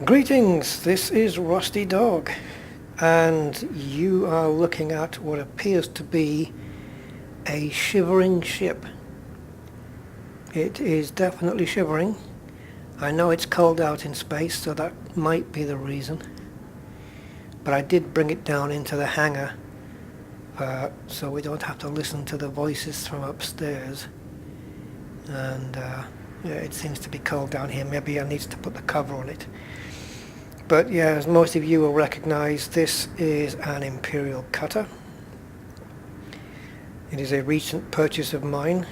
Greetings, this is Rusty Dog, and you are looking at what appears to be a shivering ship. It is definitely shivering. I know it's cold out in space, so that might be the reason. But I did bring it down into the hangar, so we don't have to listen to the voices from upstairs. And yeah, it seems to be cold down here. Maybe I need to put the cover on it. But yeah, as most of you will recognize, this is an Imperial cutter. It is a recent purchase of mine,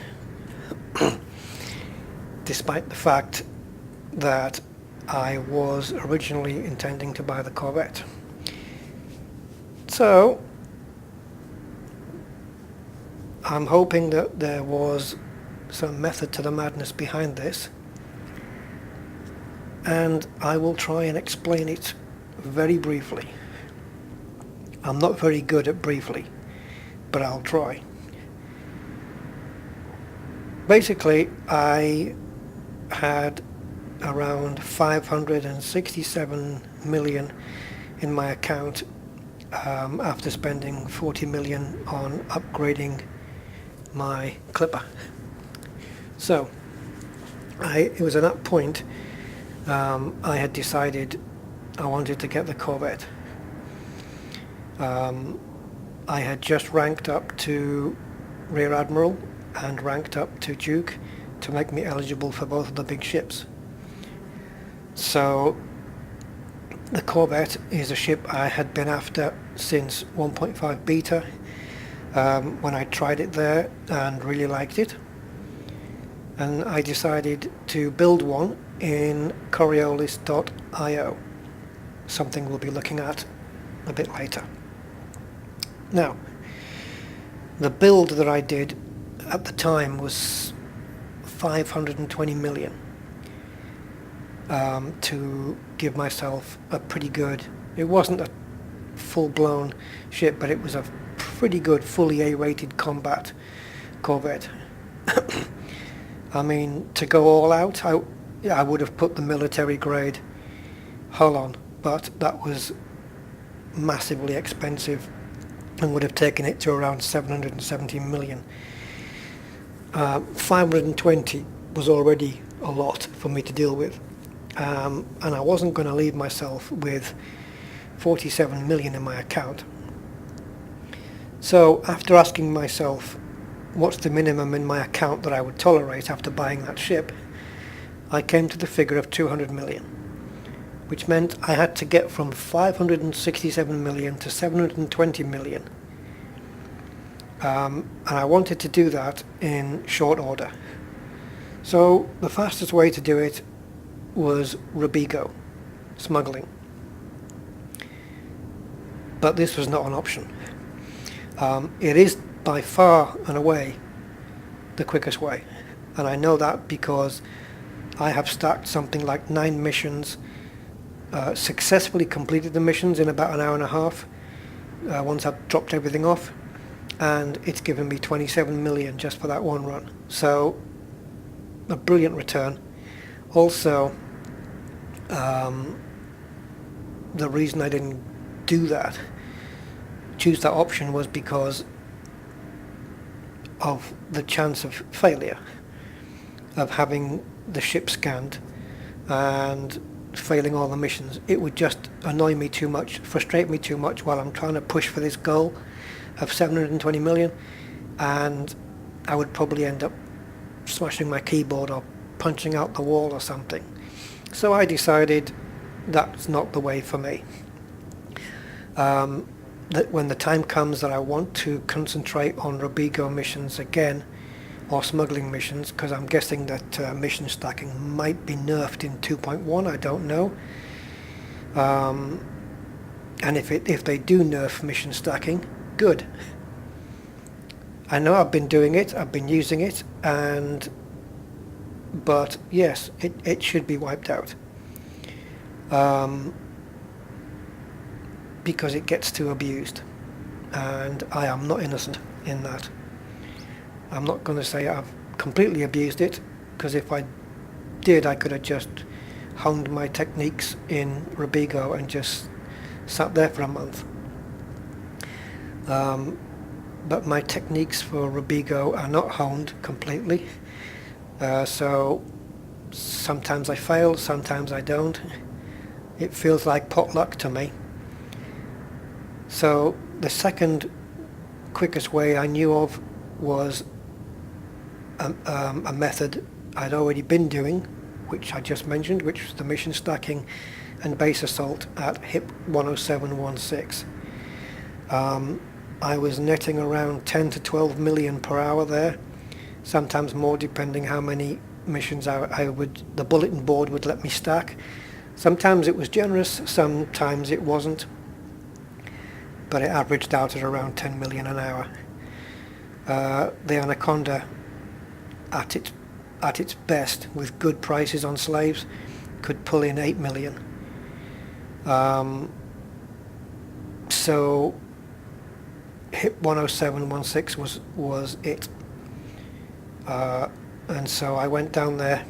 despite the fact that I was originally intending to buy the Corvette. So, I'm hoping that there was some method to the madness behind this, and I will try and explain it very briefly. I'm not very good at briefly, but I'll try. Basically, I had around 567 million in my account after spending 40 million on upgrading my Clipper. So, it was at that point I had decided I wanted to get the Corvette. I had just ranked up to Rear Admiral and ranked up to Duke to make me eligible for both of the big ships. So the Corvette is a ship I had been after since 1.5 beta, when I tried it there and really liked it. And I decided to build one in Coriolis.io, something we'll be looking at a bit later. Now, the build that I did at the time was 520 million to give myself a pretty good, it wasn't a full-blown ship, but it was a pretty good fully A-rated combat Corvette. I mean, to go all out, I would have put the military grade hull on, but that was massively expensive and would have taken it to around 770 million. 520 was already a lot for me to deal with, and I wasn't going to leave myself with 47 million in my account. So after asking myself what's the minimum in my account that I would tolerate after buying that ship, I came to the figure of 200 million, which meant I had to get from 567 million to 720 million. And I wanted to do that in short order. So the fastest way to do it was Robigo, smuggling. But this was not an option. It is by far and away the quickest way, and I know that because I have stacked something like 9 missions, successfully completed the missions in about an hour and a half once I've dropped everything off, and it's given me 27 million just for that one run. So a brilliant return. Also, the reason I didn't choose that option was because of the chance of failure, of having the ship scanned and failing all the missions. It would just annoy me too much, frustrate me too much while I'm trying to push for this goal of 720 million, and I would probably end up smashing my keyboard or punching out the wall or something. So I decided that's not the way for me. That when the time comes that I want to concentrate on Robigo missions again, or smuggling missions, because I'm guessing that mission stacking might be nerfed in 2.1, I don't know. And if they do nerf mission stacking, good. I know I've been doing it, I've been using it, but yes, it should be wiped out. Because it gets too abused, and I am not innocent in that. I'm not going to say I've completely abused it, because if I did, I could have just honed my techniques in Robigo and just sat there for a month. But my techniques for Robigo are not honed completely, so sometimes I fail, sometimes I don't. It feels like potluck to me. So the second quickest way I knew of was a method I'd already been doing, which I just mentioned, which was the mission stacking and base assault at HIP 10716. I was netting around 10 to 12 million per hour there, sometimes more depending how many missions the bulletin board would let me stack. Sometimes it was generous, sometimes it wasn't, but it averaged out at around 10 million an hour. The Anaconda, at its best, with good prices on slaves, could pull in 8 million. So HIP 10716 was it. And so I went down there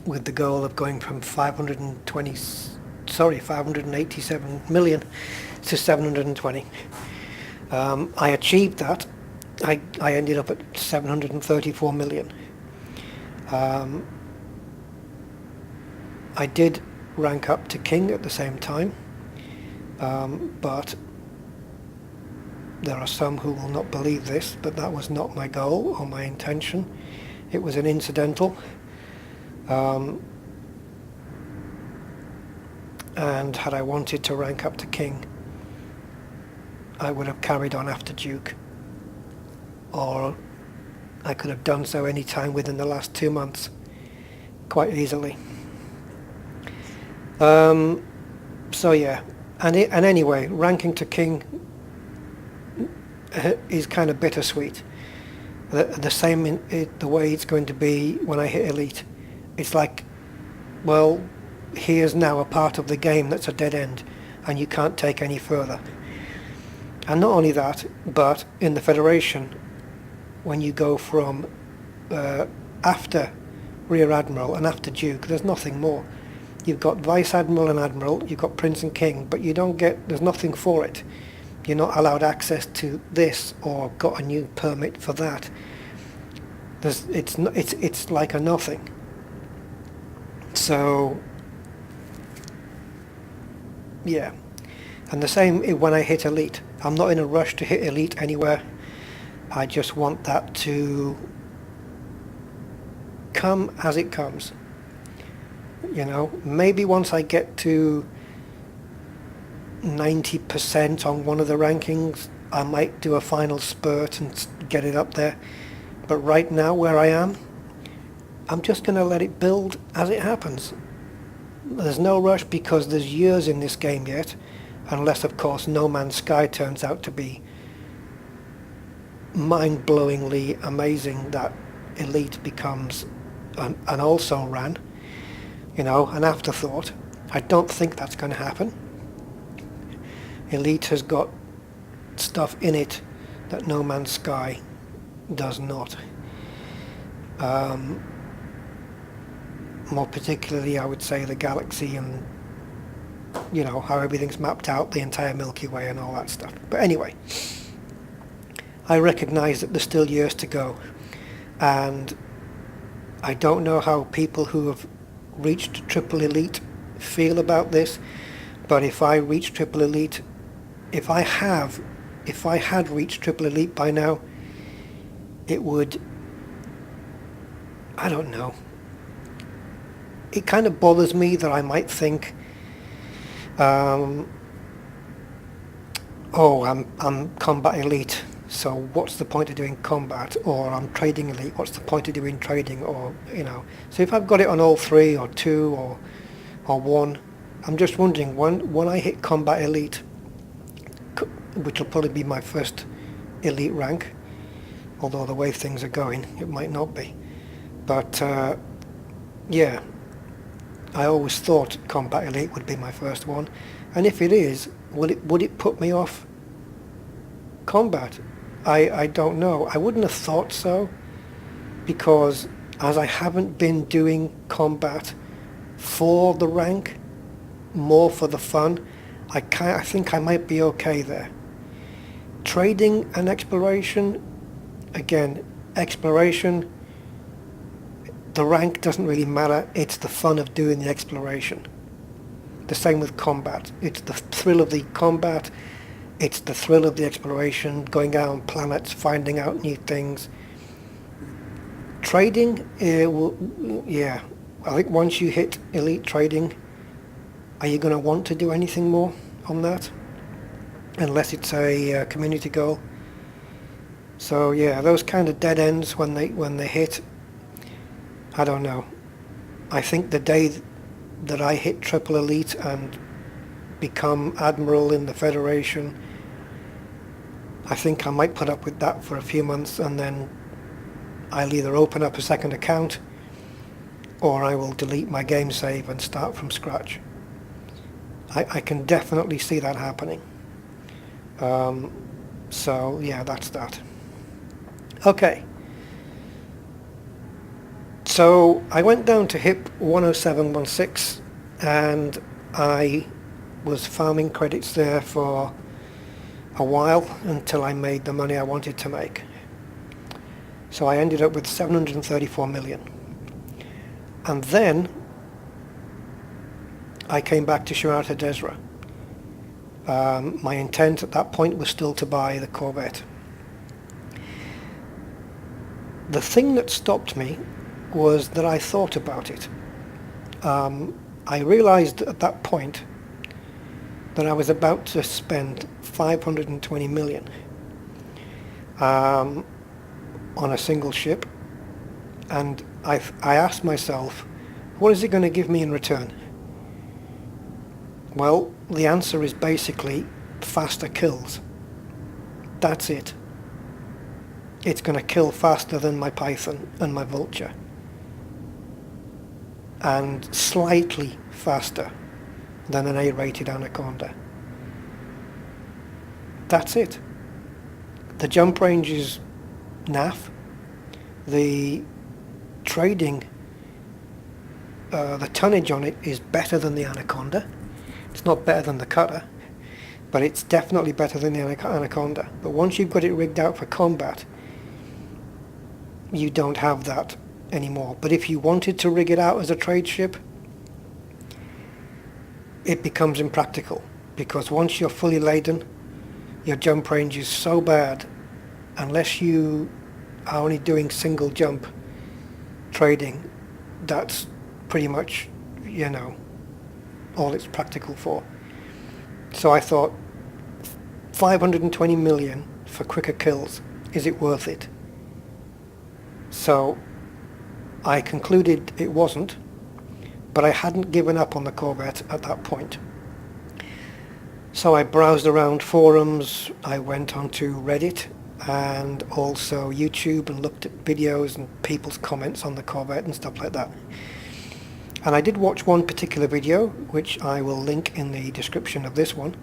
with the goal of going from 587 million to 720. I achieved that. I ended up at 734 million. I did rank up to King at the same time, but there are some who will not believe this, but that was not my goal or my intention. It was an incidental. And had I wanted to rank up to King, I would have carried on after Duke, or I could have done so any time within the last 2 months, quite easily. So yeah, and anyway, ranking to King is kind of bittersweet. The same in the way it's going to be when I hit Elite. It's like, well, here's now a part of the game that's a dead end, and you can't take any further. And not only that, but in the Federation, when you go from after Rear Admiral and after Duke, there's nothing more. You've got Vice Admiral and Admiral, you've got Prince and King, but there's nothing for it. You're not allowed access to this or got a new permit for that. It's like a nothing. So yeah, and the same when I hit Elite. I'm not in a rush to hit Elite anywhere. I just want that to come as it comes. You know, maybe once I get to 90% on one of the rankings, I might do a final spurt and get it up there. But right now, where I am, I'm just going to let it build as it happens. There's no rush because there's years in this game yet, unless of course No Man's Sky turns out to be mind-blowingly amazing that Elite becomes an also ran, you know, an afterthought. I don't think that's going to happen. Elite has got stuff in it that No Man's Sky does not. More particularly, I would say the galaxy and, you know, how everything's mapped out, the entire Milky Way and all that stuff. But anyway, I recognise that there's still years to go, and I don't know how people who have reached Triple Elite feel about this, but if I reach Triple Elite, if I had reached Triple Elite by now, it would, I don't know, it kind of bothers me that I might think, oh, I'm combat elite, so what's the point of doing combat? Or I'm trading elite, what's the point of doing trading? Or, you know, so if I've got it on all three or two or one, I'm just wondering when I hit combat elite, which will probably be my first elite rank, although the way things are going, it might not be. But yeah, I always thought combat elite would be my first one, and if it is, would it put me off combat? I don't know. I wouldn't have thought so, because as I haven't been doing combat for the rank, more for the fun, I think I might be okay there. Trading and exploration, again, exploration, the rank doesn't really matter, it's the fun of doing the exploration. The same with combat. It's the thrill of the combat, it's the thrill of the exploration, going out on planets, finding out new things. Trading, yeah, I think once you hit elite trading, are you going to want to do anything more on that? Unless it's a community goal. So yeah, those kind of dead ends when they hit, I don't know. I think the day that I hit triple elite and become admiral in the Federation, I think I might put up with that for a few months, and then I'll either open up a second account or I will delete my game save and start from scratch. I can definitely see that happening. So yeah, that's that. Okay. So I went down to HIP 10716 and I was farming credits there for a while until I made the money I wanted to make. So I ended up with 734 million. And then I came back to Shirata Desra. My intent at that point was still to buy the Corvette. The thing that stopped me was that I thought about it. I realized at that point that I was about to spend 520 million on a single ship, and I asked myself, what is it going to give me in return? Well, the answer is basically faster kills. That's it. It's going to kill faster than my Python and my Vulture, and slightly faster than an A-rated Anaconda. That's it. The jump range is naff. The trading, the tonnage on it is better than the Anaconda. It's not better than the Cutter, but it's definitely better than the Anaconda. But once you've got it rigged out for combat, you don't have that anymore. But if you wanted to rig it out as a trade ship, it becomes impractical, because once you're fully laden, your jump range is so bad, unless you are only doing single jump trading, that's pretty much, all it's practical for. So I thought, 520 million for quicker kills, is it worth it? So I concluded it wasn't, but I hadn't given up on the Corvette at that point. So I browsed around forums, I went onto Reddit and also YouTube and looked at videos and people's comments on the Corvette and stuff like that. And I did watch one particular video, which I will link in the description of this one,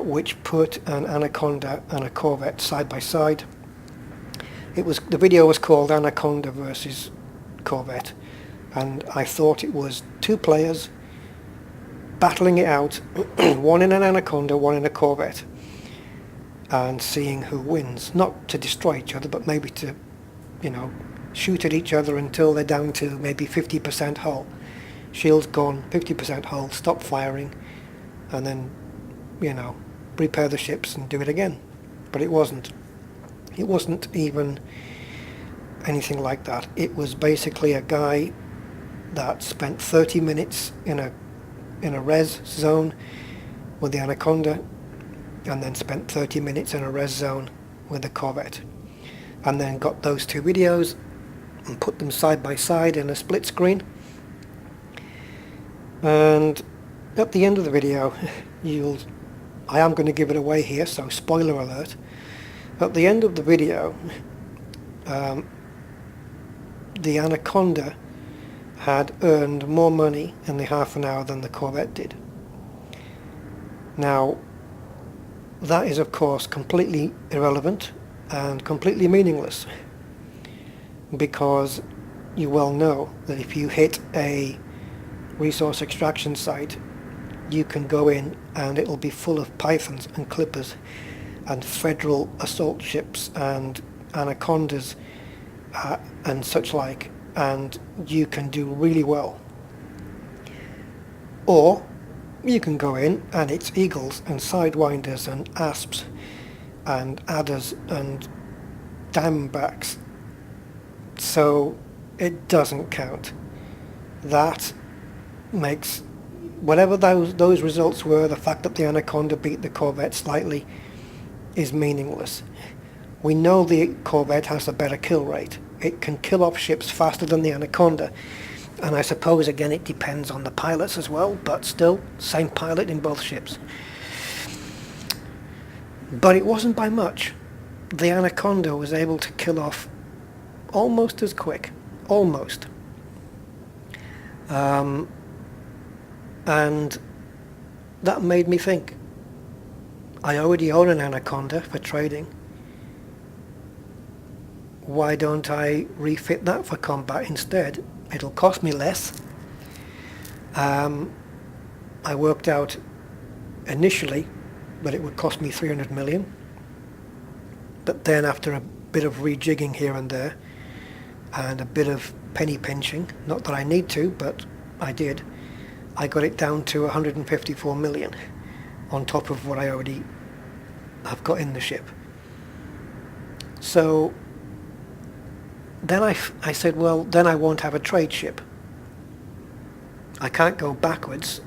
which put an Anaconda and a Corvette side by side. The video was called Anaconda versus Corvette, and I thought it was two players battling it out, one in an Anaconda, one in a Corvette, and seeing who wins. Not to destroy each other, but maybe to, shoot at each other until they're down to maybe 50% hull. Shield's gone, 50% hull, stop firing, and then, repair the ships and do it again. But it wasn't. It wasn't even anything like that. It was basically a guy that spent 30 minutes in a res zone with the Anaconda, and then spent 30 minutes in a res zone with the Corvette, and then got those two videos and put them side by side in a split screen. And at the end of the video, I am going to give it away here, so spoiler alert. At the end of the video, the Anaconda had earned more money in the half an hour than the Corvette did. Now, that is of course completely irrelevant and completely meaningless, because you well know that if you hit a resource extraction site, you can go in and it'll be full of Pythons and Clippers and Federal assault ships and Anacondas and such like, and you can do really well. Or you can go in and it's Eagles and Sidewinders and Asps and Adders and Diamondbacks, so it doesn't count. That makes, whatever those results were, the fact that the Anaconda beat the Corvette slightly is meaningless. We know the Corvette has a better kill rate. It can kill off ships faster than the Anaconda, and I suppose again it depends on the pilots as well, but still, same pilot in both ships. But it wasn't by much. The Anaconda was able to kill off almost as quick. Almost. And that made me think. I already own an Anaconda for trading. Why don't I refit that for combat instead? It'll cost me less. I worked out initially that it would cost me 300 million. But then after a bit of rejigging here and there, and a bit of penny pinching, not that I need to, but I did, I got it down to 154 million on top of what I already have got in the ship. So then I said, well, then I won't have a trade ship. I can't go backwards.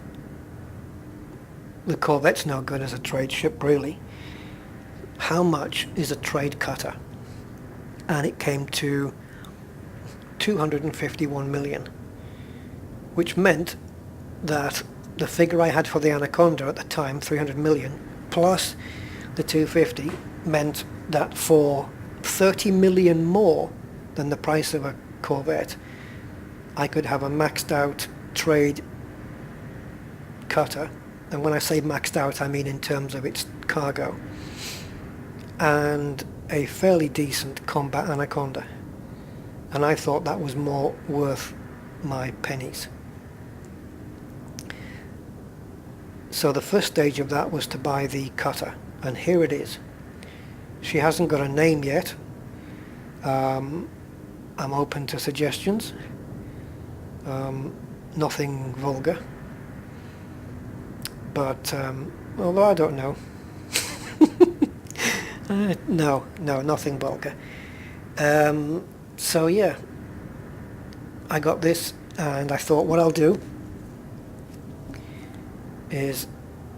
The Corvette's no good as a trade ship, really. How much is a trade cutter? And it came to 251 million, which meant that the figure I had for the Anaconda at the time, 300 million, plus the 250, meant that for 30 million more than the price of a Corvette, I could have a maxed out trade cutter. And when I say maxed out, I mean in terms of its cargo, and a fairly decent combat Anaconda. And I thought that was more worth my pennies. So the first stage of that was to buy the cutter, and here it is. She hasn't got a name yet. I'm open to suggestions. Nothing vulgar. But, although I don't know. No, nothing vulgar. So yeah, I got this, and I thought what I'll do is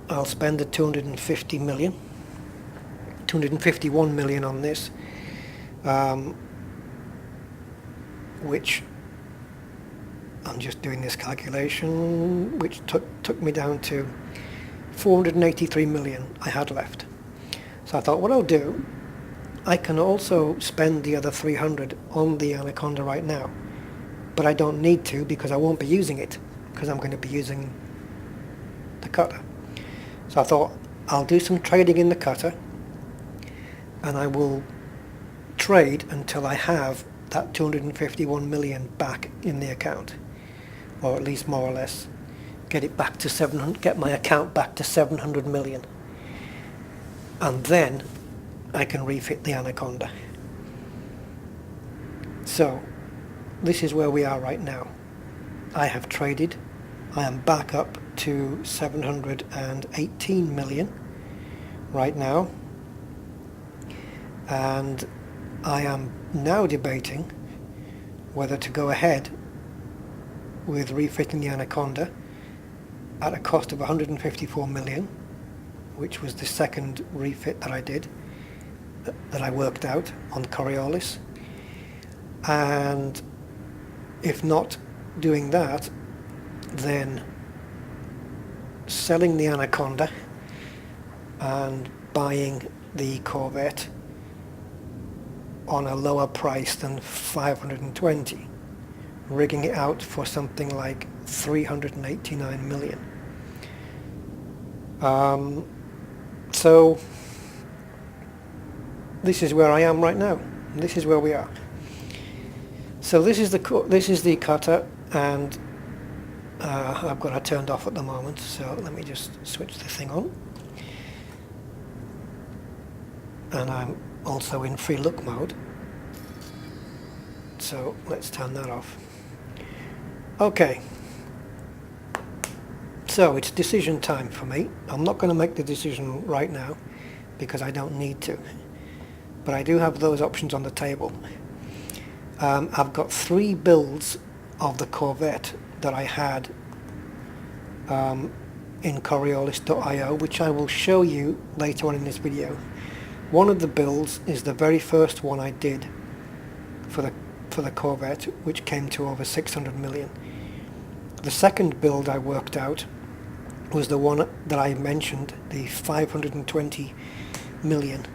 I'll spend the 251 million on this, which I'm just doing this calculation, which took me down to 483 million I had left. So I thought what I'll do, I can also spend the other 300 on the Anaconda right now, but I don't need to because I won't be using it, because I'm going to be using the cutter. So I thought I'll do some trading in the cutter, and I will trade until I have that 251 million back in the account, or at least more or less get it back to 700, get my account back to 700 million, and then I can refit the Anaconda. So this is where we are right now. I have traded. I am back up to 718 million right now, and I am now debating whether to go ahead with refitting the Anaconda at a cost of 154 million, which was the second refit that I did, that I worked out on Coriolis, and if not doing that, then selling the Anaconda and buying the Corvette on a lower price than 520, rigging it out for something like 389 million. So this is where I am right now. This is where we are. So this is the cutter, and I've got it turned off at the moment, so let me just switch the thing on. And I'm also in free look mode, so let's turn that off. Okay, so it's decision time for me. I'm not going to make the decision right now because I don't need to, but I do have those options on the table. I've got 3 builds of the Corvette that I had in Coriolis.io, which I will show you later on in this video. One of the builds is the very first one I did for the Corvette, which came to over 600 million. The second build I worked out was the one that I mentioned, the 520 million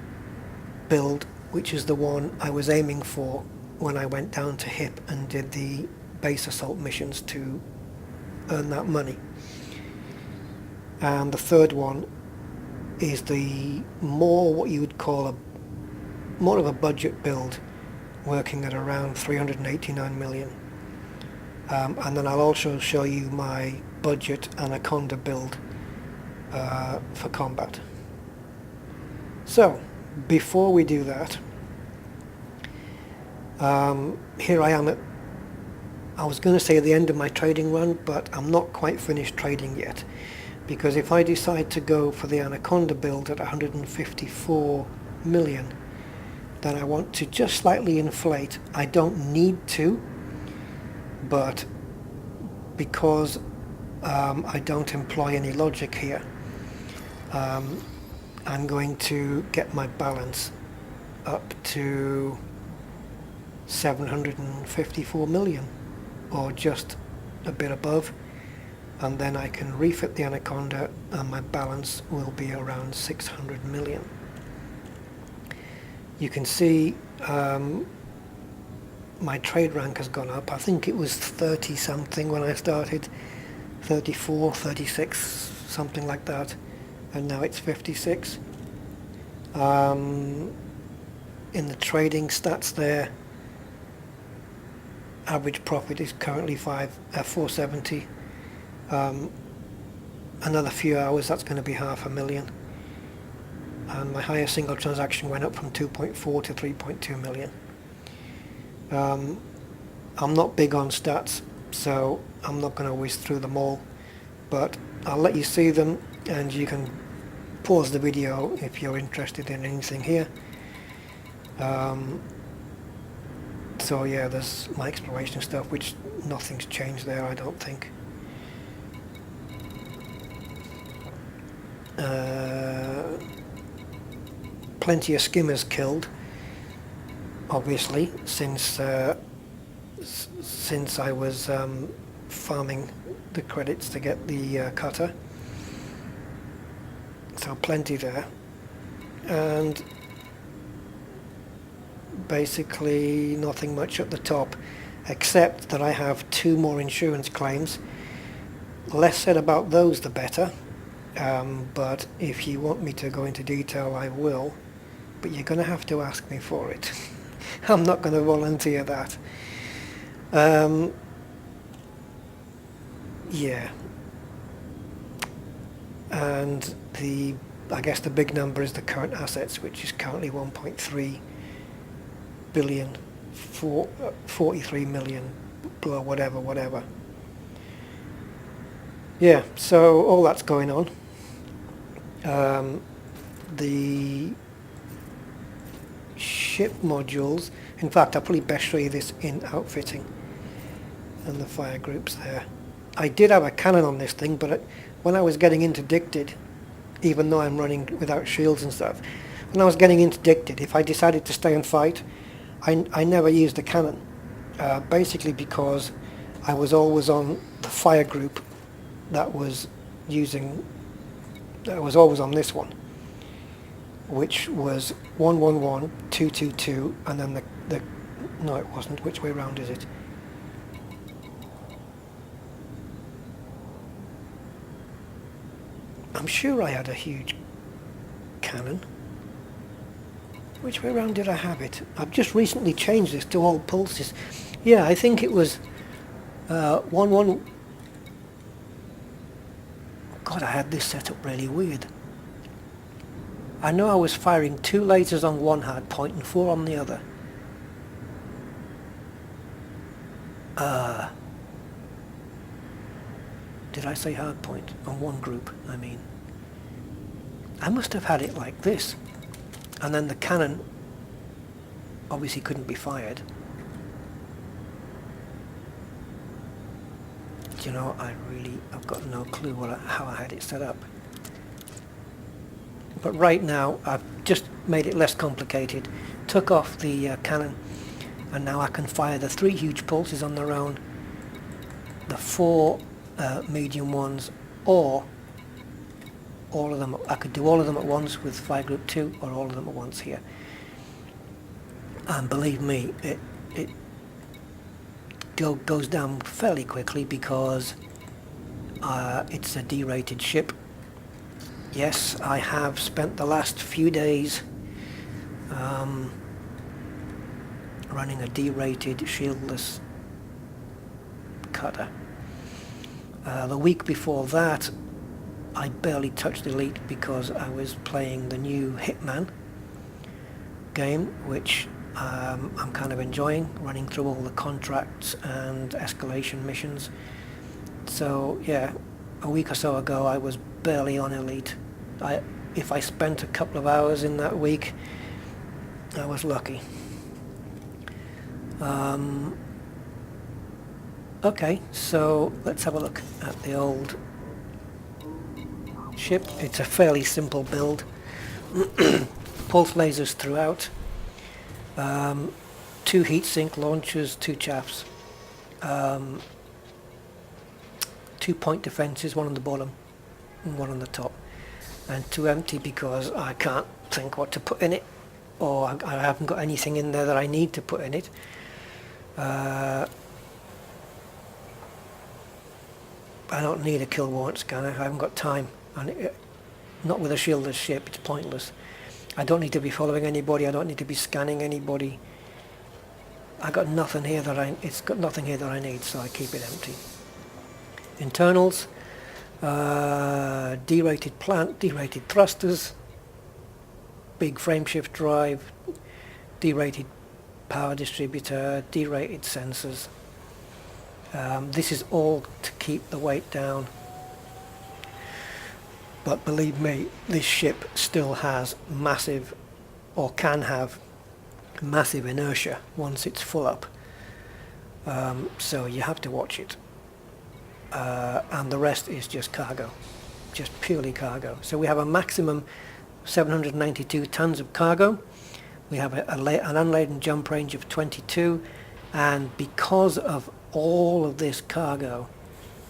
build, which is the one I was aiming for when I went down to HIP and did the base assault missions to earn that money. And the third one is the more what you would call more of a budget build, working at around 389 million. And then I'll also show you my budget Anaconda build for combat. So before we do that, here I am I was going to say at the end of my trading run, but I'm not quite finished trading yet, because if I decide to go for the Anaconda build at 154 million, then I want to just slightly inflate. I don't need to, but because I don't employ any logic here, I'm going to get my balance up to 754 million, or just a bit above, and then I can refit the Anaconda and my balance will be around 600 million. You can see my trade rank has gone up. I think it was 30 something when I started, 34, 36, something like that, and now it's 56. In the trading stats there, average profit is currently 470. Another few hours, that's going to be 500,000, and my highest single transaction went up from 2.4 to 3.2 million. I'm not big on stats, so I'm not going to whiz through them all, but I'll let you see them, and you can pause the video if you're interested in anything here. So yeah, there's my exploration stuff, which nothing's changed there, I don't think. Plenty of skimmers killed, obviously, since I was farming the credits to get the cutter. So plenty there, and basically nothing much at the top, except that I have 2 more insurance claims. Less said about those the better, but if you want me to go into detail I will, but you're going to have to ask me for it. I'm not going to volunteer that. Yeah, and I guess the big number is the current assets, which is currently 1.3 billion, 43 million, blah, whatever. Yeah, so all that's going on. The ship modules, in fact I'll probably best show you this in outfitting, and the fire groups there. I did have a cannon on this thing, but when I was getting interdicted, even though I'm running without shields and stuff, when I was getting interdicted, if I decided to stay and fight, I never used a cannon, basically because I was always on the fire group that was always on this one, which was 111, 222, and then the no, it wasn't. Which way round is it? I'm sure I had a huge cannon. Which way round did I have it? I've just recently changed this to all pulses. Yeah, I think it was 111, God, I had this set up really weird. I know I was firing 2 lasers on one hard point and 4 on the other. Did I say hard point? On one group, I mean. I must have had it like this. And then the cannon obviously couldn't be fired. Do you know, I've got no clue how I had it set up. But right now, I've just made it less complicated. Took off the cannon, and now I can fire the 3 huge pulses on their own, the 4 medium ones, or all of them. I could do all of them at once with fire group 2, or all of them at once here. And believe me, it goes down fairly quickly because it's a D-rated ship. Yes, I have spent the last few days running a D-rated shieldless cutter. The week before that, I barely touched Elite because I was playing the new Hitman game, which I'm kind of enjoying, running through all the contracts and escalation missions. So yeah, a week or so ago I was barely on Elite. If I spent a couple of hours in that week, I was lucky. Okay, so let's have a look at the old ship. It's a fairly simple build. Pulse lasers throughout. 2 heatsink launchers, 2 chaffs. 2 point defences, 1 on the bottom and 1 on the top. And 2 empty because I can't think what to put in it, or I haven't got anything in there that I need to put in it. I don't need a kill warrant scanner. I haven't got time, and not with a shieldless ship. It's pointless. I don't need to be following anybody. I don't need to be scanning anybody. It's got nothing here that I need, so I keep it empty. Internals. D-rated plant, D-rated thrusters, big frameshift drive, D-rated power distributor, D-rated sensors. This is all to keep the weight down. But believe me, this ship still has massive, or can have massive inertia once it's full up. So you have to watch it. And the rest is just cargo, just purely cargo. So we have a maximum 792 tons of cargo. We have an unladen jump range of 22, and because of all of this cargo,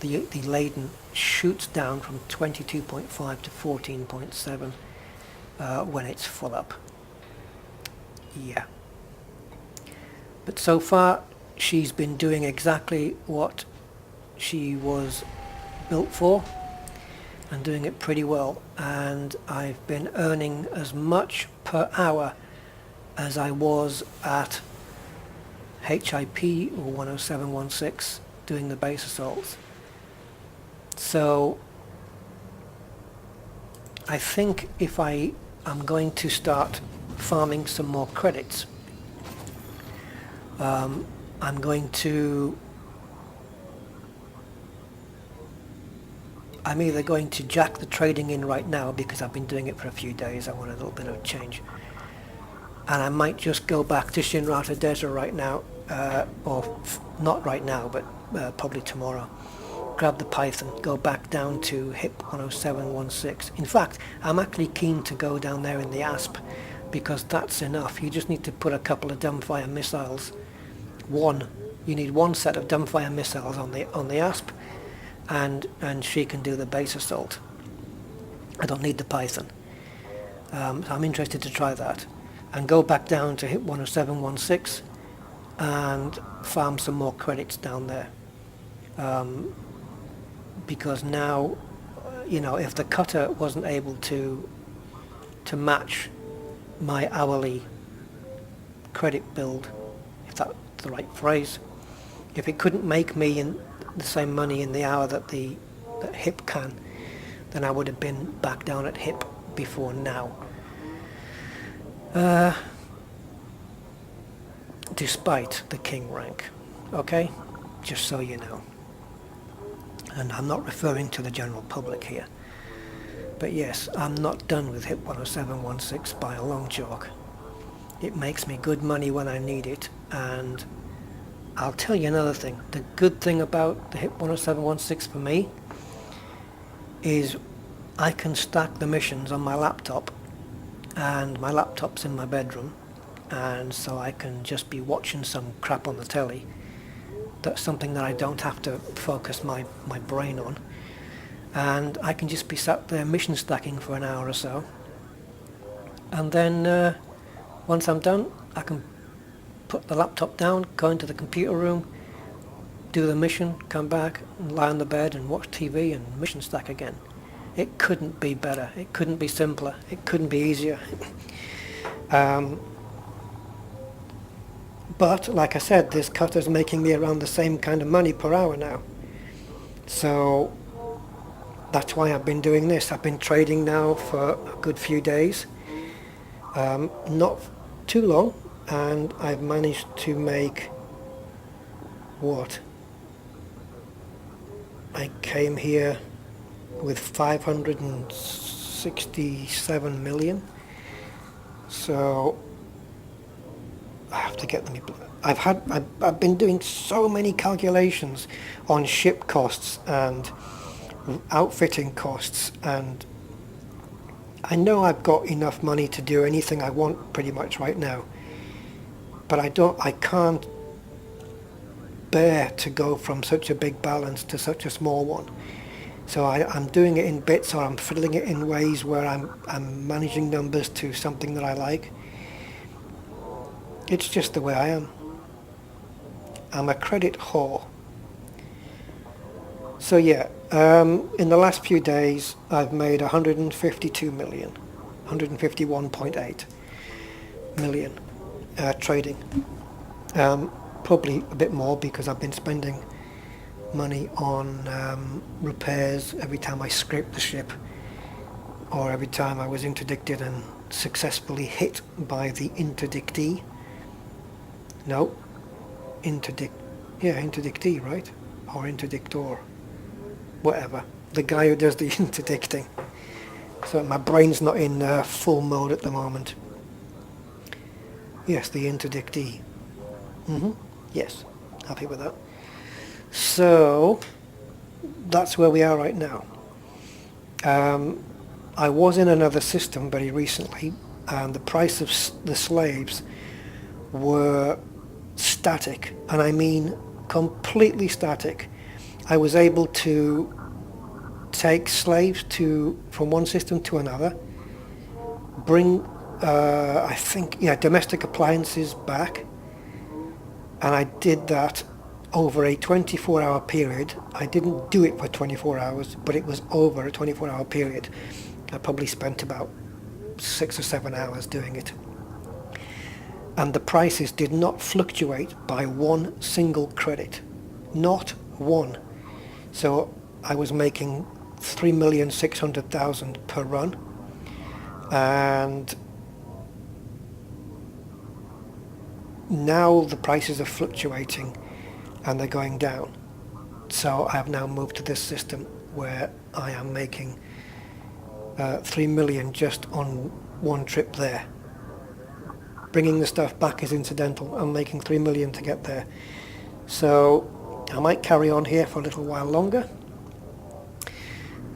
the laden shoots down from 22.5 to 14.7 when it's full up. Yeah. But so far, she's been doing exactly what she was built for, and doing it pretty well, and I've been earning as much per hour as I was at HIP or 10716 doing the base assaults. So I think if I'm going to start farming some more credits, I'm either going to jack the trading in right now because I've been doing it for a few days. I want a little bit of change, and I might just go back to Shinrata Desert right now, or not right now, but probably tomorrow. Grab the Python, go back down to HIP 10716. In fact, I'm actually keen to go down there in the ASP, because that's enough. You just need to put a couple of dumbfire missiles. You need 1 set of dumbfire missiles on the ASP, and she can do the base assault. I don't need the Python. So I'm interested to try that, and go back down to HIP 10716 and farm some more credits down there. Because now, if the cutter wasn't able to match my hourly credit build, if that's the right phrase, if it couldn't make me in the same money in the hour that HIP can, then I would have been back down at hip before now. Despite the king rank, okay? Just so you know. And I'm not referring to the general public here. But yes, I'm not done with HIP 10716 by a long chalk. It makes me good money when I need it, and I'll tell you another thing. The good thing about the HIP 10716 for me is I can stack the missions on my laptop, and my laptop's in my bedroom, and so I can just be watching some crap on the telly. That's something that I don't have to focus my brain on. And I can just be sat there mission stacking for an hour or so. And then once I'm done, I can put the laptop down, go into the computer room, do the mission, come back and lie on the bed and watch TV and mission stack again. It couldn't be better. It couldn't be simpler. It couldn't be easier. But like I said, this cutter's making me around the same kind of money per hour now. So that's why I've been doing this. I've been trading now for a good few days. Not too long, and I've managed to make what? I came here with 567 million. So I have to get them. I've been doing so many calculations on ship costs and outfitting costs, and I know I've got enough money to do anything I want pretty much right now, but I can't bear to go from such a big balance to such a small one. So I'm doing it in bits, or I'm fiddling it in ways where I'm managing numbers to something that I like. It's just the way I am. I'm a credit whore. So yeah, in the last few days I've made 152 million, 151.8 million trading. Probably a bit more because I've been spending money on repairs every time I scraped the ship, or every time I was interdicted and successfully hit by the interdictee. No, interdictee, right? Or interdictor. Whatever, the guy who does the interdicting. So my brain's not in full mode at the moment. Yes, the interdictee. Yes, happy with that. So that's where we are right now. I was in another system very recently, and the price of the slaves were static, and I mean completely static. I was able to take slaves from one system to another, bring domestic appliances back, and I did that over a 24-hour period. I didn't do it for 24 hours, but it was over a 24-hour period. I probably spent about 6 or 7 hours doing it. And the prices did not fluctuate by one single credit. Not one. So I was making 3,600,000 per run, and now the prices are fluctuating and they're going down. So I have now moved to this system where I am making 3 million just on one trip there. Bringing the stuff back is incidental. I'm making 3 million to get there. So I might carry on here for a little while longer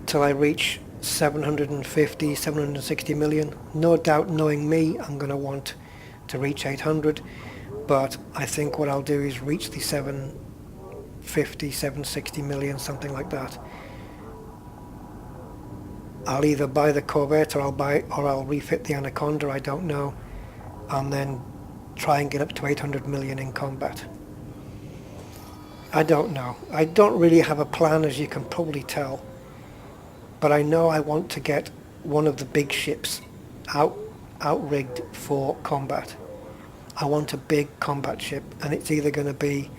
till I reach 750, 760 million. No doubt, knowing me, I'm going to want to reach 800, but I think what I'll do is reach the 750, 760 million, something like that. I'll either buy the Corvette or I'll refit the Anaconda, I don't know, and then try and get up to 800 million in combat. I don't know. I don't really have a plan, as you can probably tell, but I know I want to get one of the big ships outrigged for combat. I want a big combat ship, and it's either going to be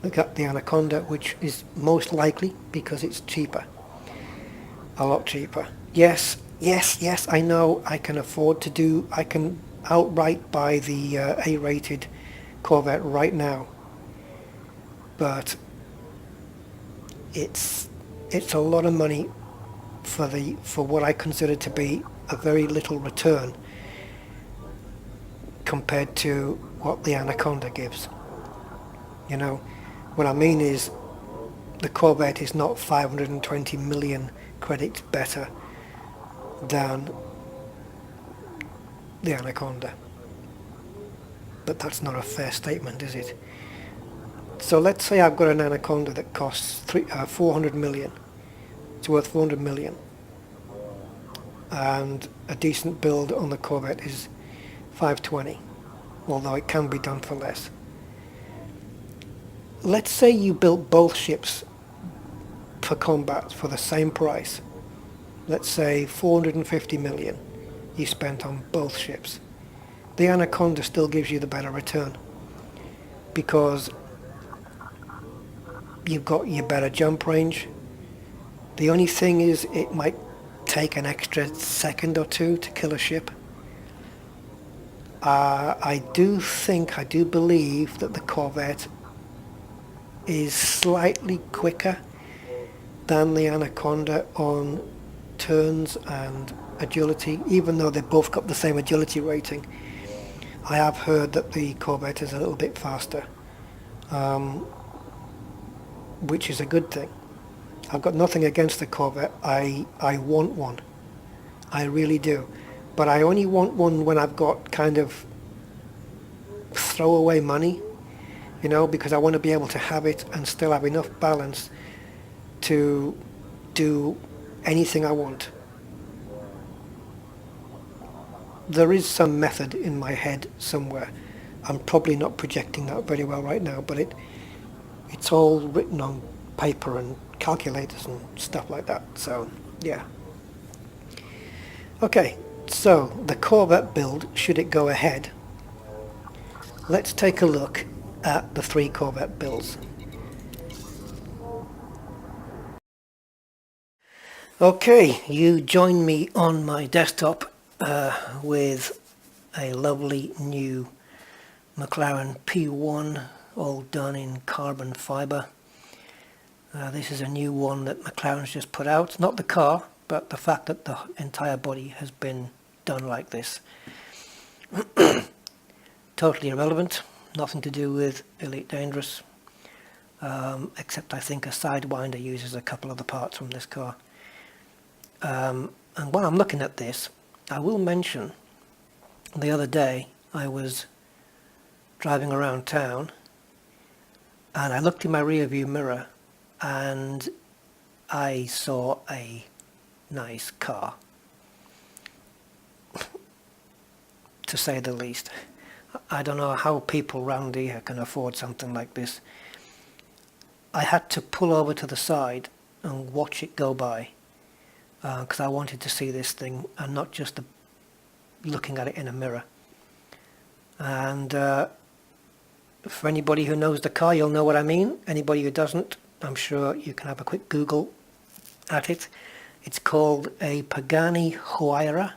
the Anaconda, which is most likely because it's cheaper, a lot cheaper. Yes, yes, yes, I know I can afford to do, I can outright buy the A-rated Corvette right now, but it's it's a lot of money for what I consider to be a very little return compared to what the Anaconda gives. You know, what I mean is the Corvette is not 520 million credits better than the Anaconda. But that's not a fair statement, is it? So let's say I've got an Anaconda that costs 400 million. It's worth 400 million. And a decent build on the Corvette is 520, although it can be done for less. Let's say you built both ships for combat for the same price. Let's say 450 million you spent on both ships. The Anaconda still gives you the better return because you've got your better jump range. The only thing is it might take an extra second or two to kill a ship. I do believe that the Corvette is slightly quicker than the Anaconda on turns and agility, even though they've both got the same agility rating. I have heard that the Corvette is a little bit faster, which is a good thing. I've got nothing against the Corvette. I want one. I really do. But I only want one when I've got kind of throwaway money, you know, because I want to be able to have it and still have enough balance to do anything I want. There is some method in my head somewhere. I'm probably not projecting that very well right now, but it's all written on paper and calculators and stuff like that. So, yeah. Okay, so the Corvette build, should it go ahead, let's take a look at the 3 Corvette builds. Okay, you join me on my desktop with a lovely new McLaren P1, all done in carbon fibre. This is a new one that McLaren's just put out. Not the car, but the fact that the entire body has been done like this. Totally irrelevant, nothing to do with Elite Dangerous, except I think a Sidewinder uses a couple of the parts from this car. And while I'm looking at this, I will mention the other day I was driving around town and I looked in my rear view mirror and I saw a nice car, to say the least. I don't know how people round here can afford something like this. I had to pull over to the side and watch it go by because I wanted to see this thing and not just looking at it in a mirror. And for anybody who knows the car, you'll know what I mean. Anybody who doesn't, I'm sure you can have a quick Google at it. It's called a Pagani Huayra.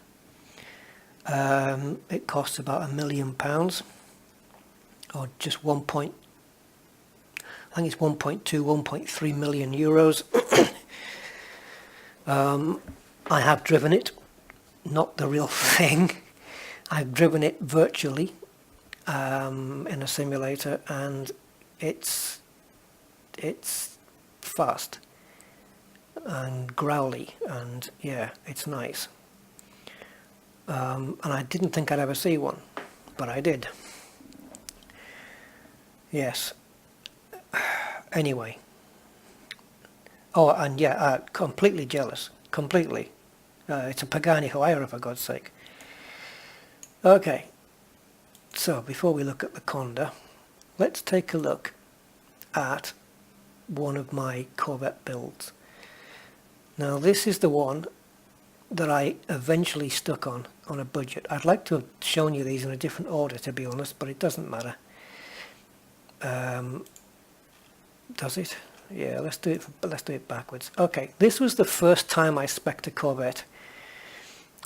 It costs about £1 million, or just I think it's 1.3 million euros. I have driven it, not the real thing. I've driven it virtually in a simulator, and it's fast and growly, and yeah, it's nice. And I didn't think I'd ever see one, but I did. Yes. Anyway. Oh, and yeah, completely jealous. Completely. It's a Pagani Huayra, for God's sake. Okay. So, before we look at the Conda, let's take a look at one of my Corvette builds. Now, this is the one that I eventually stuck on a budget. I'd like to have shown you these in a different order, to be honest, but it doesn't matter. Does it? Yeah, let's do it backwards. Okay, this was the first time I spec'd a Corvette.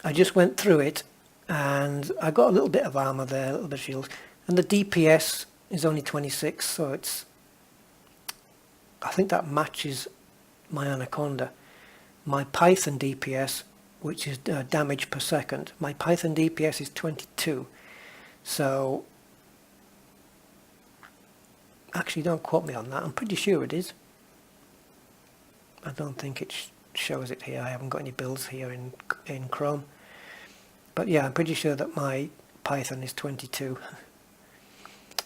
I just went through it, and I got a little bit of armor there, a little bit of shield, and the DPS is only 26, so it's, I think that matches my Anaconda. My Python DPS, which is damage per second, my Python DPS is 22. So, actually don't quote me on that, I'm pretty sure it is. I don't think it shows it here, I haven't got any builds here in Chrome. But yeah, I'm pretty sure that my Python is 22.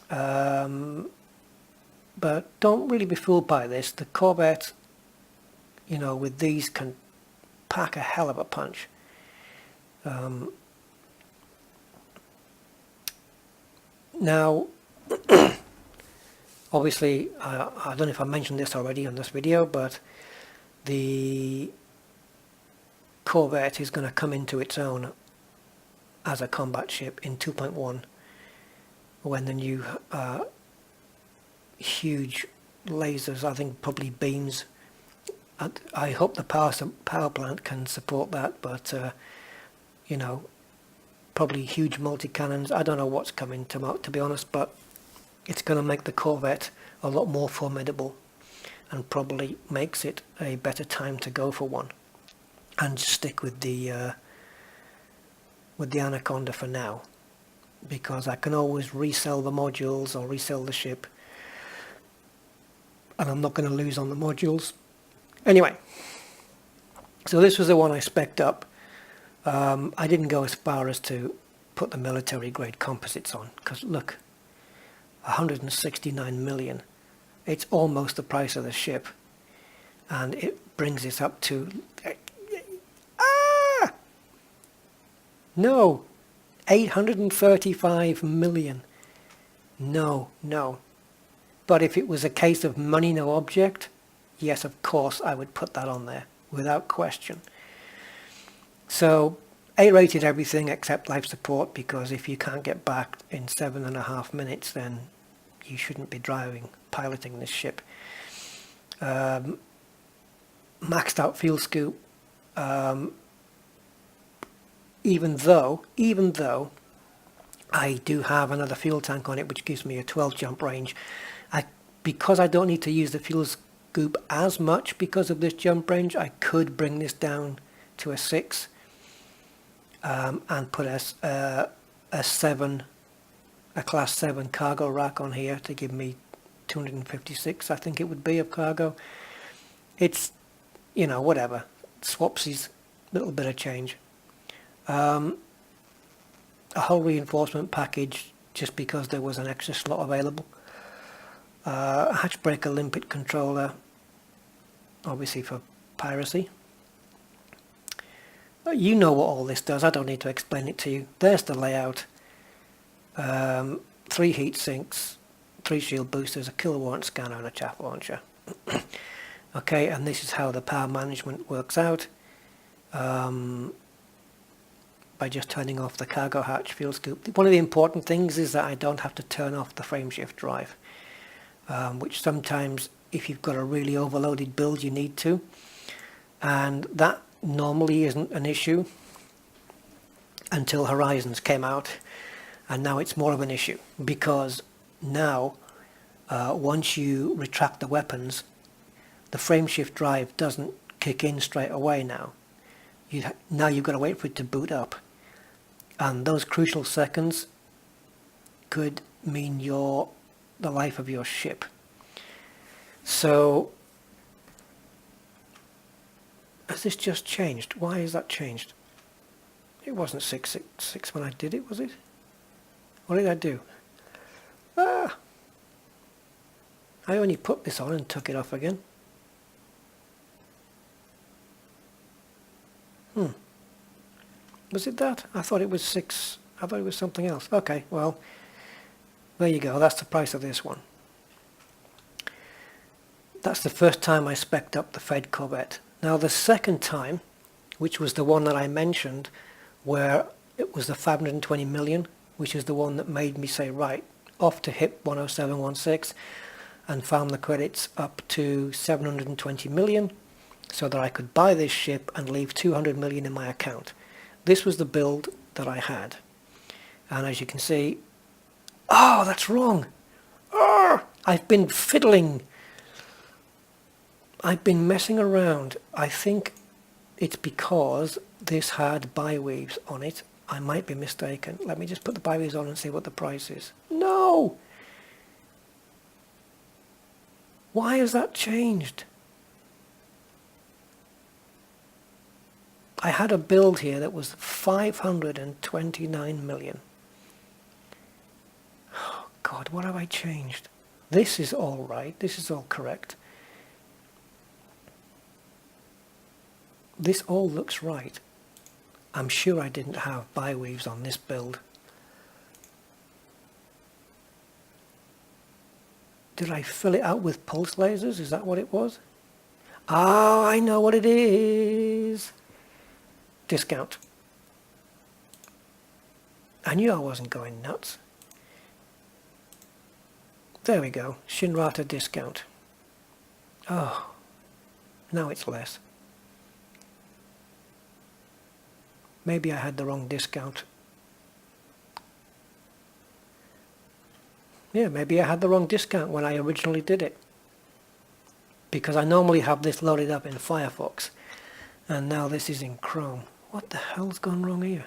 But don't really be fooled by this. The Corvette, you know, with these can pack a hell of a punch. Now, obviously, I don't know if I mentioned this already on this video, but the Corvette is going to come into its own as a combat ship in 2.1 when the new huge lasers, I think probably beams, I hope the power plant can support that, but you know, probably huge multi-cannons. I don't know what's coming to be honest, but it's going to make the Corvette a lot more formidable and probably makes it a better time to go for one and stick with the Anaconda for now, because I can always resell the modules or resell the ship, and I'm not going to lose on the modules. Anyway, so this was the one I spec'd up. I didn't go as far as to put the military grade composites on, because look, 169 million. It's almost the price of the ship, and it brings this up to no, 835 million. No. But if it was a case of money no object, yes, of course I would put that on there without question. So A-rated everything except life support, because if you can't get back in 7.5 minutes, then you shouldn't be piloting this ship. Maxed out fuel scoop. Even though I do have another fuel tank on it, which gives me a 12 jump range, because I don't need to use the fuel scoop as much because of this jump range, I could bring this down to a 6 and put a class 7 cargo rack on here to give me 256, I think it would be, of cargo. It's, you know, whatever, swapsies, little bit of change. A hull reinforcement package just because there was an extra slot available. A hatch breaker limpet controller, obviously for piracy. You know what all this does, I don't need to explain it to you. There's the layout. 3 heat sinks, 3 shield boosters, a killer warrant scanner and a chaff launcher. Okay, and this is how the power management works out. By just turning off the cargo hatch fuel scoop. One of the important things is that I don't have to turn off the frameshift drive, which sometimes if you've got a really overloaded build you need to, and that normally isn't an issue until Horizons came out, and now it's more of an issue, because now once you retract the weapons, the frameshift drive doesn't kick in straight away now. Now you've got to wait for it to boot up, and those crucial seconds could mean the life of your ship. So has this just changed? Why is that changed? It wasn't 6 when I did it, was it? What did I do? I only put this on and took it off again. Was it that? I thought it was 6. I thought it was something else. Okay, well, there you go. That's the price of this one. That's the first time I spec'd up the Fed Corvette. Now the second time, which was the one that I mentioned, where it was the 520 million, which is the one that made me say, right, off to HIP 10716. and farm the credits up to 720 million so that I could buy this ship and leave 200 million in my account. This was the build that I had. And as you can see, oh, that's wrong. Oh, I've been fiddling. I've been messing around. I think it's because this had bi-weaves on it. I might be mistaken. Let me just put the bi-weaves on and see what the price is. No! Why has that changed? I had a build here that was 529 million. Oh God, what have I changed? This is all right. This is all correct. This all looks right. I'm sure I didn't have bi-weaves on this build. Did I fill it out with pulse lasers? Is that what it was? Oh, I know what it is. Discount. I knew I wasn't going nuts. There we go. Shinrata discount. Oh, now it's less. Maybe I had the wrong discount. Yeah, maybe I had the wrong discount when I originally did it. Because I normally have this loaded up in Firefox. And now this is in Chrome. What the hell's gone wrong here?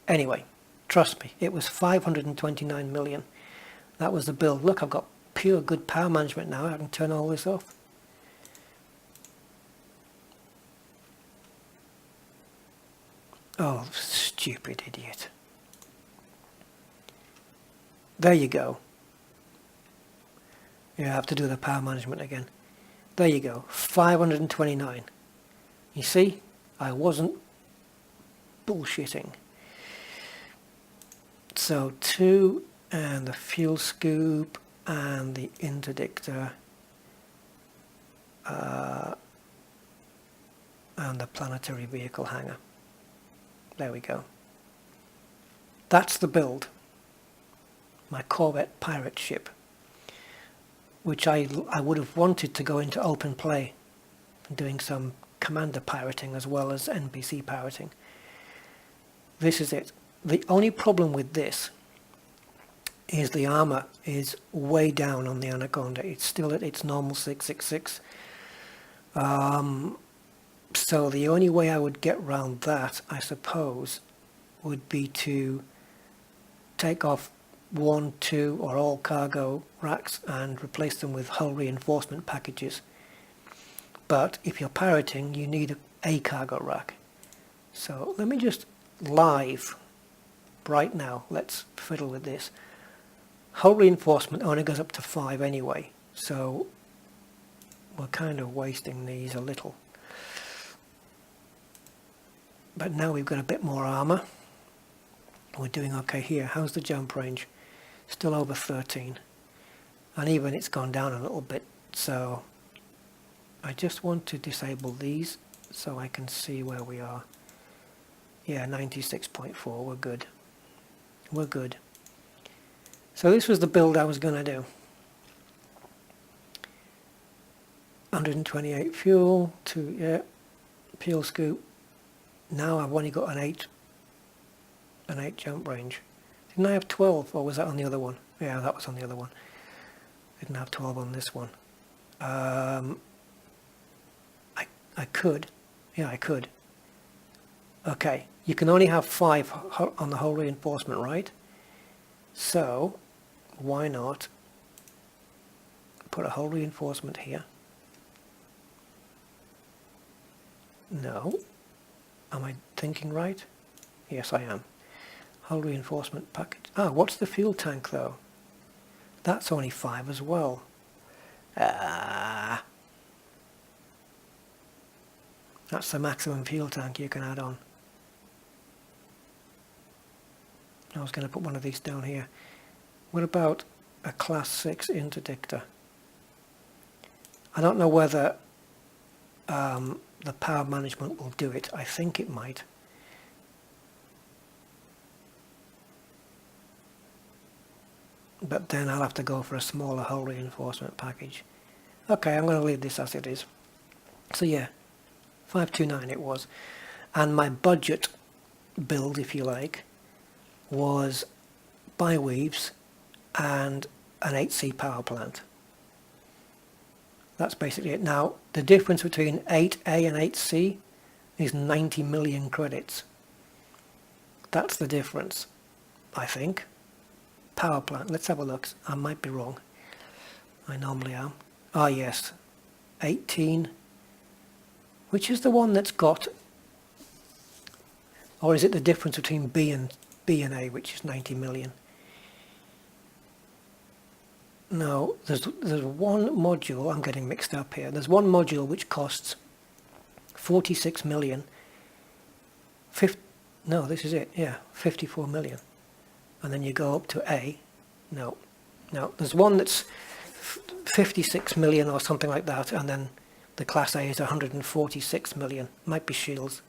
Anyway, trust me, it was 529 million. That was the build. Look, I've got pure good power management now. I can turn all this off. Oh, stupid idiot. There you go. You have to do the power management again. There you go, 529. You see, I wasn't bullshitting. So 2 and the fuel scoop and the interdictor and the planetary vehicle hangar. There we go. That's the build. My Corvette pirate ship, which I would have wanted to go into open play, doing some commander pirating as well as NPC pirating. This is it. The only problem with this is the armor is way down on the Anaconda. It's still at its normal 666. So the only way I would get round that, I suppose, would be to take off 1, 2 or all cargo racks and replace them with hull reinforcement packages. But if you're pirating, you need a cargo rack. So let me just live right now. Let's fiddle with this. Hull reinforcement only goes up to 5 anyway, so we're kind of wasting these a little. But now we've got a bit more armor. We're doing okay here. How's the jump range? Still over 13. And even it's gone down a little bit. So I just want to disable these so I can see where we are. Yeah, 96.4. We're good. We're good. So this was the build I was going to do. 128 fuel, 2, yeah, fuel scoop. Now I've only got an 8 jump range. Didn't I have 12, or was that on the other one? Yeah, that was on the other one. Didn't have 12 on this one. I could. Yeah, I could. Okay, you can only have 5 on the hull reinforcement, right? So, why not put a hull reinforcement here? No. Am I thinking right? Yes, I am. Hull reinforcement package. Ah, what's the fuel tank though? That's only 5 as well. That's the maximum fuel tank you can add on. I was going to put one of these down here. What about a class 6 interdictor? I don't know whether the power management will do it. I think it might. but then I'll have to go for a smaller hull reinforcement package. Okay, I'm going to leave this as it is. So yeah, 529 it was. And my budget build, if you like, was bi-weaves and an 8C power plant. That's basically it. Now, the difference between 8A and 8C is 90 million credits. That's the difference, I think. Power plant, let's have a look. I might be wrong. I normally am. Ah, yes. 18. Which is the one that's got... Or is it the difference between B and A, which is 90 million? No, there's one module, I'm getting mixed up here. There's one module which costs 46 million. No, this is it, yeah, 54 million. And then you go up to A. No, there's one that's 56 million or something like that, and then the Class A is 146 million. Might be shields.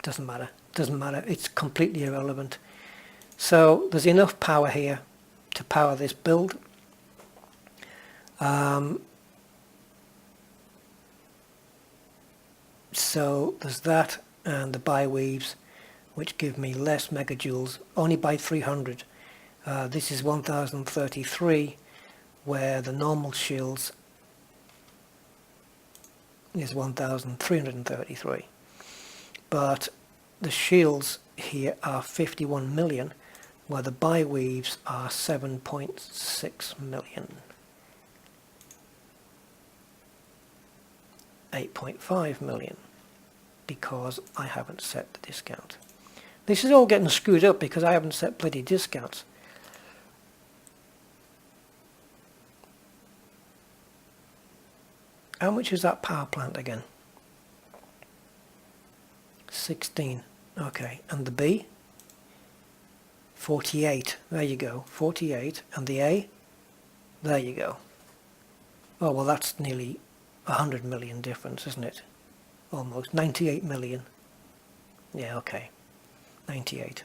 Doesn't matter, it's completely irrelevant. So there's enough power here to power this build. So there's that, and the bi-weaves, which give me less megajoules, only by 300. This is 1033, where the normal shields is 1333. But the shields here are 51 million, where the bi-weaves are 7.6 million. 8.5 million, because I haven't set the discount. This is all getting screwed up because I haven't set bloody discounts. How much is that power plant again? 16. Okay, and the B? 48. There you go, 48. And the A? There you go. Oh, well, that's nearly 100 million difference, isn't it? Almost. 98 million. Yeah, okay. 98.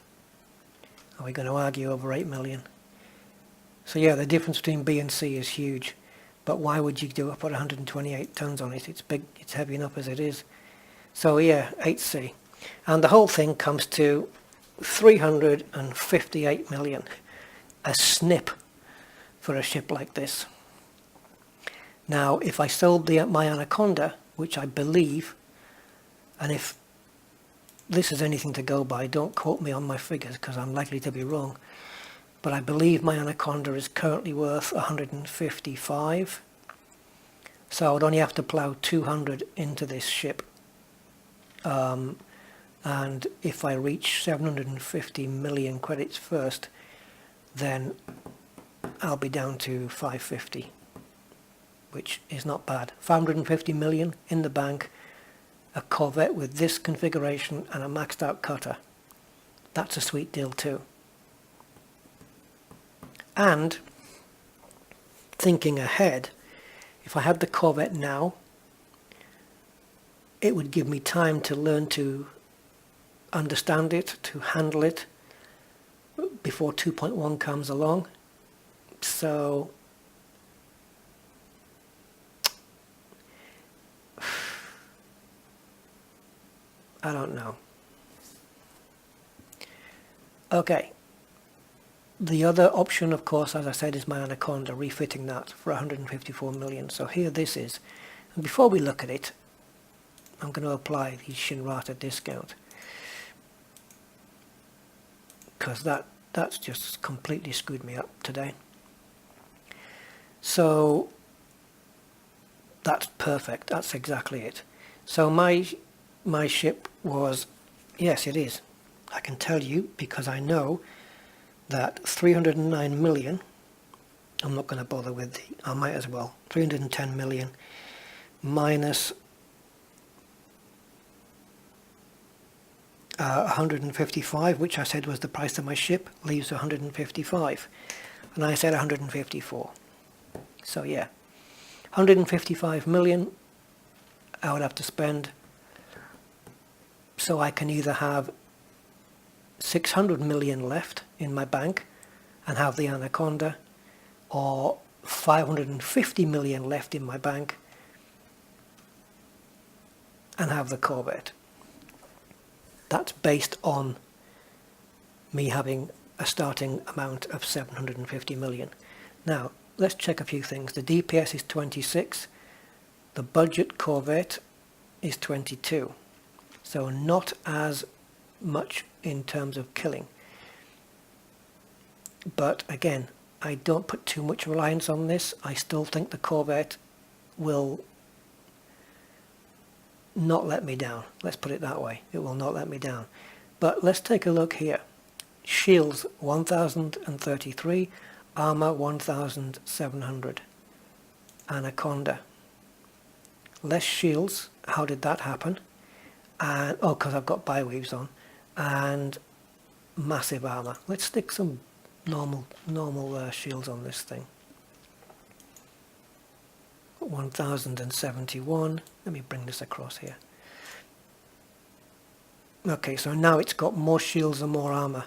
Are we going to argue over 8 million? So yeah, the difference between B and C is huge. But why would you put 128 tons on it? It's big, it's heavy enough as it is. So yeah, 8C. And the whole thing comes to 358 million. A snip for a ship like this. Now, if I sold my Anaconda, which I believe, and if this is anything to go by, don't quote me on my figures because I'm likely to be wrong, but I believe my Anaconda is currently worth 155. So I would only have to plough 200 into this ship. And if I reach 750 million credits first, then I'll be down to 550, which is not bad. 550 million in the bank, a Corvette with this configuration and a maxed out cutter. That's a sweet deal too. And thinking ahead, if I had the Corvette now, it would give me time to learn to understand it, to handle it before 2.1 comes along. So I don't know. Okay. The other option, of course, as I said, is my Anaconda, refitting that for 154 million. So here this is. And before we look at it, I'm going to apply the Shinrata discount, because that's just completely screwed me up today. So that's perfect. That's exactly it. So my ship was, yes, it is. I can tell you because I know that 309 million, I'm not going to bother with I might as well, 310 million minus 155, which I said was the price of my ship, leaves 155. And I said 154. So yeah, 155 million I would have to spend, so I can either have 600 million left in my bank and have the Anaconda, or 550 million left in my bank and have the Corvette. That's based on me having a starting amount of 750 million. Now, let's check a few things. The DPS is 26. The budget Corvette is 22. So not as much in terms of killing. But again, I don't put too much reliance on this. I still think the Corvette will not let me down. Let's put it that way. It will not let me down. But let's take a look here. Shields 1033, armor 1700. Anaconda. Less shields. How did that happen? And oh, because I've got biweaves on. And massive armor. Let's stick some normal shields on this thing. 1071. Let me bring this across here. Okay, so now it's got more shields and more armor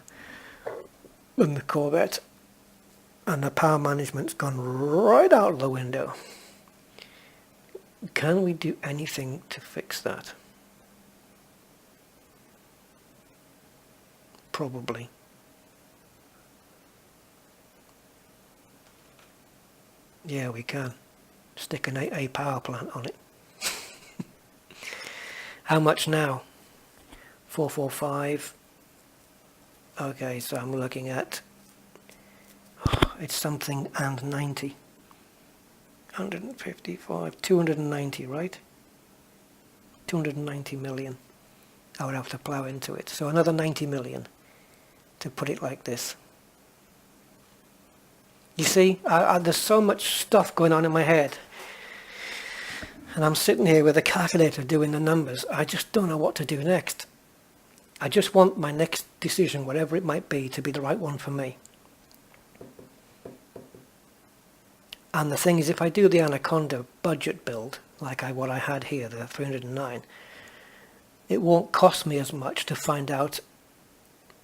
than the Corvette, and the power management's gone right out of the window. Can we do anything to fix that? Probably. Yeah, we can. Stick an AA power plant on it. How much now? 445. Okay, so I'm looking at, it's something and 90. 155, 290, right? 290 million. I would have to plow into it. So another 90 million to put it like this. You see, there's so much stuff going on in my head. And I'm sitting here with a calculator doing the numbers. I just don't know what to do next. I just want my next decision, whatever it might be, to be the right one for me. And the thing is, if I do the Anaconda budget build, like what I had here, the 309, it won't cost me as much to find out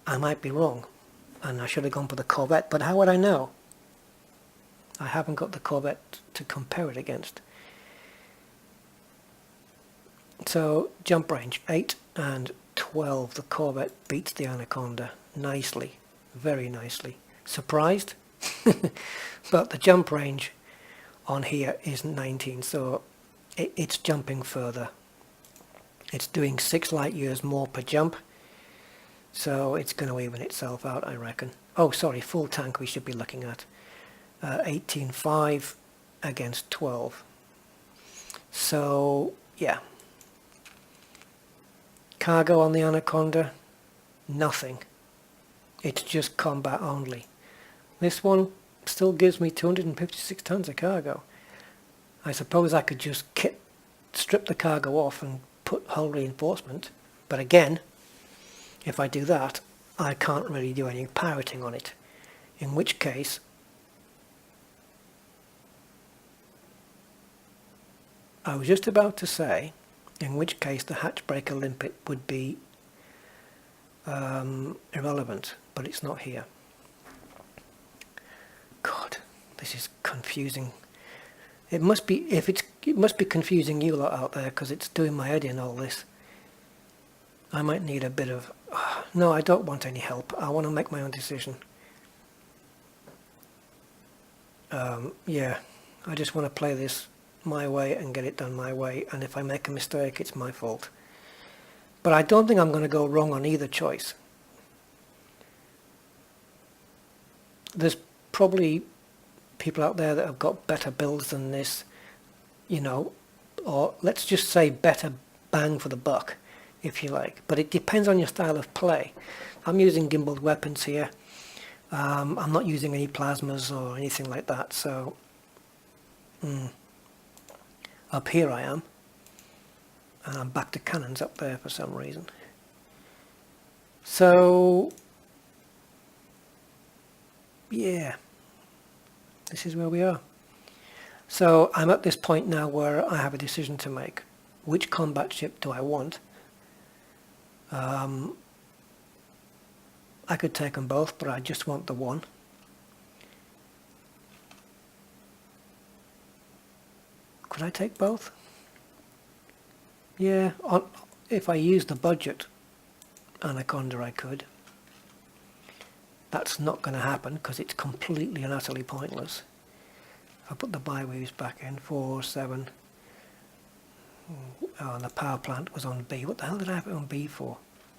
I might be wrong. And I should have gone for the Corvette, but how would I know? I haven't got the Corvette to compare it against. So, jump range, 8 and 12. The Corvette beats the Anaconda nicely, very nicely. Surprised? But the jump range on here is 19, so it's jumping further. It's doing 6 light years more per jump, so it's going to even itself out, I reckon. Oh, sorry, full tank we should be looking at. 18.5 against 12. So, yeah. Cargo on the Anaconda, nothing. It's just combat only. This one still gives me 256 tons of cargo. I suppose I could just strip the cargo off and put hull reinforcement, but again, if I do that, I can't really do any pirating on it, in which case I was just about to say, in which case the hatchbreaker limpet would be irrelevant, but it's not here. God, this is confusing. It must be, it must be confusing you lot out there, because it's doing my head in, all this. I might need a bit of, no, I don't want any help. I want to make my own decision. Yeah, I just want to play this my way and get it done my way, and if I make a mistake, it's my fault. But I don't think I'm going to go wrong on either choice. There's probably people out there that have got better builds than this, you know, or let's just say better bang for the buck, if you like. But it depends on your style of play. I'm using gimbaled weapons here. I'm not using any plasmas or anything like that, so up here I am, and I'm back to cannons up there for some reason. So yeah, this is where we are. So I'm at this point now where I have a decision to make. Which combat ship do I want? I could take them both, but I just want the one. Could I take both? Yeah, if I use the budget Anaconda I could. That's not going to happen because it's completely and utterly pointless. If I put the bi-weaves back in, 4, 7. Oh, and the power plant was on B. What the hell did I have it on B for?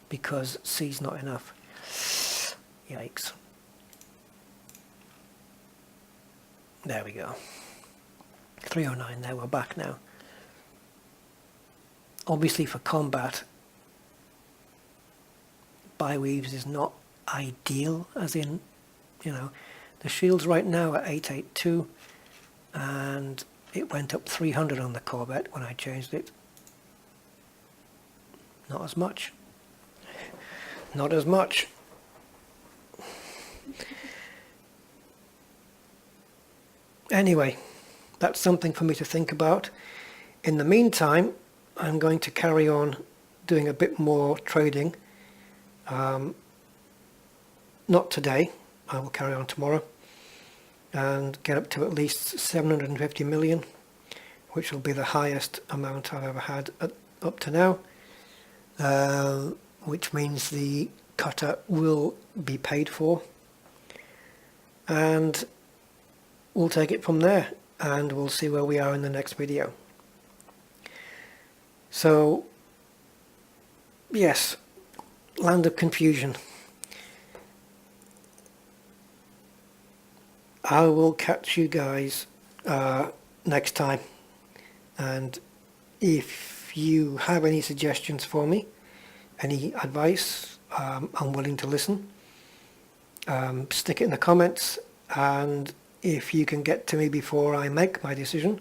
Because C's not enough. Yikes. There we go. 309 there, we're back now. Obviously for combat, bi-weaves is not ideal, as in, you know, the shields right now are 882 and it went up 300 on the Corvette when I changed it. Not as much. Not as much. Anyway, that's something for me to think about. In the meantime, I'm going to carry on doing a bit more trading. Not today, I will carry on tomorrow and get up to at least 750 million, which will be the highest amount I've ever had up to now, which means the cutter will be paid for, and we'll take it from there and we'll see where we are in the next video. So yes, land of confusion. I will catch you guys next time, and if you have any suggestions for me, any advice, I'm willing to listen. Stick it in the comments, and if you can get to me before I make my decision,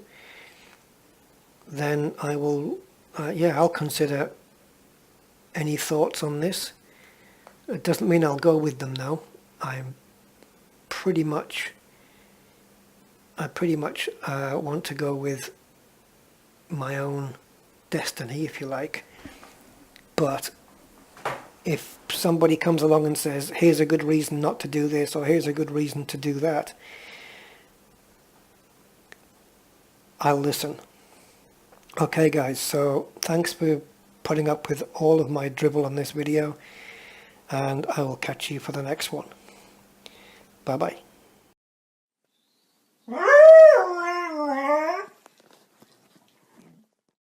then I will, I'll consider any thoughts on this. It doesn't mean I'll go with them now. I pretty much want to go with my own destiny, if you like. But if somebody comes along and says, here's a good reason not to do this, or here's a good reason to do that, I'll listen. Okay guys, so thanks for putting up with all of my drivel on this video, and I will catch you for the next one. Bye bye.